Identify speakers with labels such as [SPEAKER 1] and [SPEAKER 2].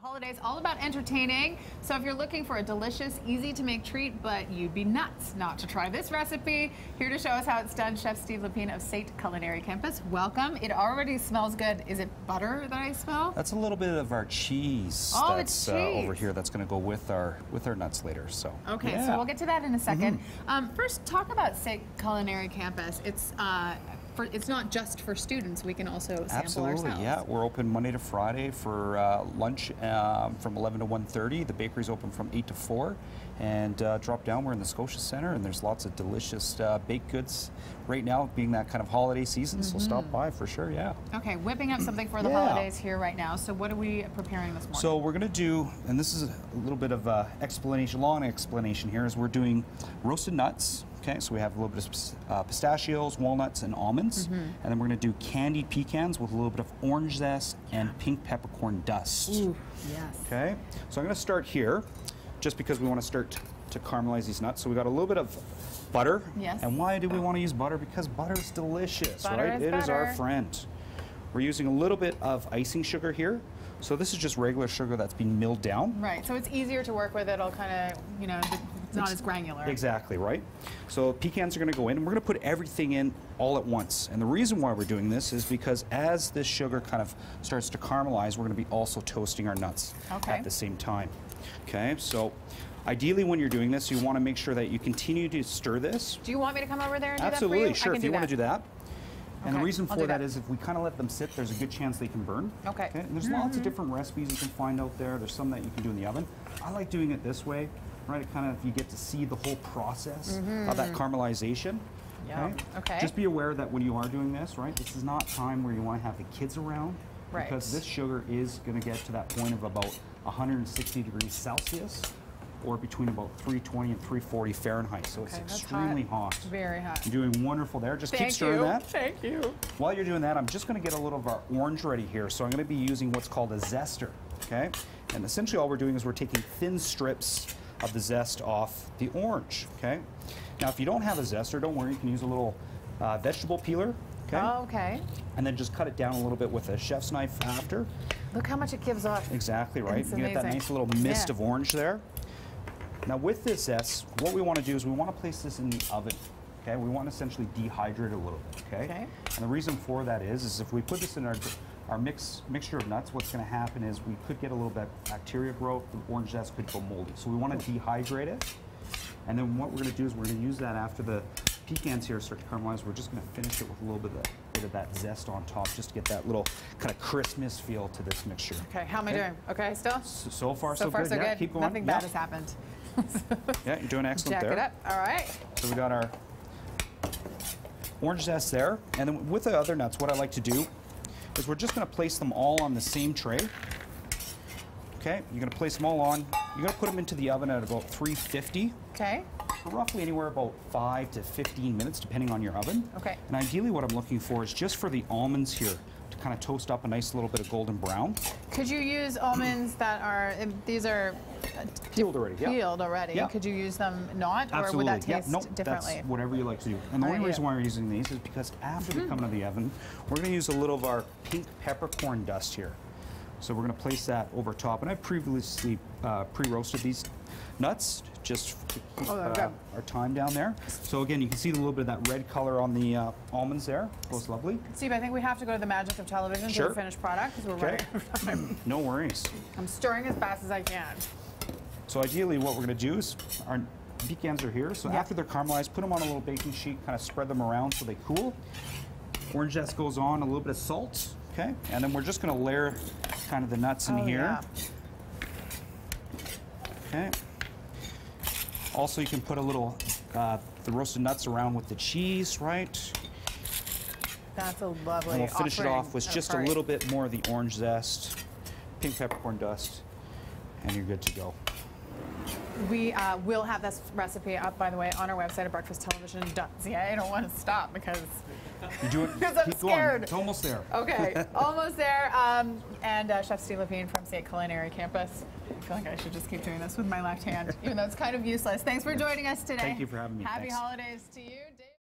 [SPEAKER 1] Holidays all about entertaining. So if you're looking for a delicious, easy to make treat, but you'd be nuts not to try this recipe, here to show us how it's done, Chef Steve Lepine of SAIT Culinary Campus. Welcome. It already smells good. Is it butter that I smell?
[SPEAKER 2] That's a little bit of our cheese.
[SPEAKER 1] Oh,
[SPEAKER 2] that's
[SPEAKER 1] it's cheese.
[SPEAKER 2] Over here. That's going to go with our nuts later. So
[SPEAKER 1] okay,
[SPEAKER 2] yeah.
[SPEAKER 1] So we'll get to that in a second. First, talk about SAIT Culinary Campus. It's not just for students. We can also sample
[SPEAKER 2] Absolutely,
[SPEAKER 1] ourselves.
[SPEAKER 2] yeah. We're open Monday to Friday for lunch from 11 to 1:30. The bakery's open from 8 to 4. And drop down, we're in the Scotia Centre, and there's lots of delicious baked goods right now, being that kind of holiday season, so stop by for sure, yeah.
[SPEAKER 1] Okay, whipping up something for the holidays here right now. So what are we preparing this morning?
[SPEAKER 2] So we're going to do, and this is a little bit of explanation, long explanation here, is we're doing roasted nuts. Okay, so we have a little bit of pistachios, walnuts, and almonds. And then we're going to do candied pecans with a little bit of orange zest and pink peppercorn dust.
[SPEAKER 1] Ooh, yes.
[SPEAKER 2] Okay, so I'm going to start here, just because we want to start to caramelize these nuts. So we got a little bit of butter.
[SPEAKER 1] Yes.
[SPEAKER 2] And why do we want to use butter? Because butter is delicious,
[SPEAKER 1] butter
[SPEAKER 2] right? It is our friend. We're using a little bit of icing sugar here. So this is just regular sugar that's been milled down.
[SPEAKER 1] Right, so it's easier to work with. It'll kind of, you know, it's not as granular.
[SPEAKER 2] Exactly, right? So pecans are going to go in, and we're going to put everything in all at once. And the reason why we're doing this is because as this sugar kind of starts to caramelize, we're going to be also toasting our nuts at the same time. Okay, so ideally when you're doing this, you want to make sure that you continue to stir this.
[SPEAKER 1] Do you want me to come over there and do
[SPEAKER 2] Absolutely,
[SPEAKER 1] that for you?
[SPEAKER 2] sure, if you want to do that. And the reason
[SPEAKER 1] I'll
[SPEAKER 2] for that is if we kind of let them sit, there's a good chance they can burn.
[SPEAKER 1] Okay.
[SPEAKER 2] And there's lots of different recipes you can find out there. There's some that you can do in the oven. I like doing it this way, right? It kind of, you get to see the whole process of that caramelization.
[SPEAKER 1] Yeah. Okay.
[SPEAKER 2] Just be aware that when you are doing this, right, this is not time where you want to have the kids around.
[SPEAKER 1] Right.
[SPEAKER 2] Because this sugar is going to get to that point of about 160 degrees Celsius, or between about 320 and 340 Fahrenheit. So it's extremely hot.
[SPEAKER 1] Very hot.
[SPEAKER 2] You're doing wonderful there. Just keep stirring that.
[SPEAKER 1] Thank you.
[SPEAKER 2] While you're doing that, I'm just going to get a little of our orange ready here. So I'm going to be using what's called a zester, okay? And essentially all we're doing is we're taking thin strips of the zest off the orange, okay? Now if you don't have a zester, don't worry, you can use a little vegetable peeler, okay?
[SPEAKER 1] Oh, okay.
[SPEAKER 2] And then just cut it down a little bit with a chef's knife after.
[SPEAKER 1] Look how much it gives off.
[SPEAKER 2] Exactly right.
[SPEAKER 1] It's
[SPEAKER 2] you get that nice little mist of orange there. Now with this zest, what we want to do is we want to place this in the oven. Okay, we want to essentially dehydrate it a little bit. Okay. And the reason for that is if we put this in our mixture of nuts, what's going to happen is we could get a little bit of bacteria growth. The orange zest could go moldy. So we want to dehydrate it. And then what we're going to do is we're going to use that after the pecans here start to caramelize. We're just going to finish it with a little bit of that zest on top, just to get that little kind of Christmas feel to this mixture.
[SPEAKER 1] Okay, how am I doing? Okay, still?
[SPEAKER 2] So far, so good. Yeah, keep going.
[SPEAKER 1] Nothing bad has happened.
[SPEAKER 2] Yeah, you're doing excellent there.
[SPEAKER 1] Jack it up. All right.
[SPEAKER 2] So we got our orange zest there. And then with the other nuts, what I like to do is we're just going to place them all on the same tray. Okay, you're going to place them all on. You're going to put them into the oven at about 350.
[SPEAKER 1] Okay.
[SPEAKER 2] For roughly anywhere about 5 to 15 minutes, depending on your oven.
[SPEAKER 1] Okay.
[SPEAKER 2] And ideally what I'm looking for is just for the almonds here to kind of toast up a nice little bit of golden brown.
[SPEAKER 1] Could you use almonds that are, these are
[SPEAKER 2] peeled already? Yeah.
[SPEAKER 1] Peeled already.
[SPEAKER 2] Yeah.
[SPEAKER 1] Could you use them not, or
[SPEAKER 2] Absolutely.
[SPEAKER 1] would that taste differently?
[SPEAKER 2] That's whatever you like to do. And the only reason why we're using these is because after they come out of the oven, we're going to use a little of our pink peppercorn dust here. So we're going to place that over top. And I've previously pre-roasted these nuts just to keep our time down there. So again, you can see a little bit of that red color on the almonds there. Goes lovely.
[SPEAKER 1] Steve, I think we have to go to the magic of television to the finished product because we're running out of time.
[SPEAKER 2] No worries.
[SPEAKER 1] I'm stirring as fast as I can.
[SPEAKER 2] So ideally what we're going to do is our pecans are here. So after they're caramelized, put them on a little baking sheet, kind of spread them around so they cool. Orange zest goes on, a little bit of salt. Okay, and then we're just going to layer kind of the nuts in here. Okay. Also, you can put a little the roasted nuts around with the cheese, right?
[SPEAKER 1] That's a lovely.
[SPEAKER 2] And we'll finish it off with just a little bit more of the orange zest, pink peppercorn dust, and you're good to go.
[SPEAKER 1] We will have this recipe up, by the way, on our website at breakfasttelevision.ca. I don't want to stop because
[SPEAKER 2] you're doing,
[SPEAKER 1] because I'm scared.
[SPEAKER 2] It's almost there.
[SPEAKER 1] Okay, almost there. And Chef Steve Lepine from SAIT Culinary Campus. I feel like I should just keep doing this with my left hand, even though it's kind of useless. Thanks for joining us today.
[SPEAKER 2] Thank you for having me.
[SPEAKER 1] Happy holidays to you.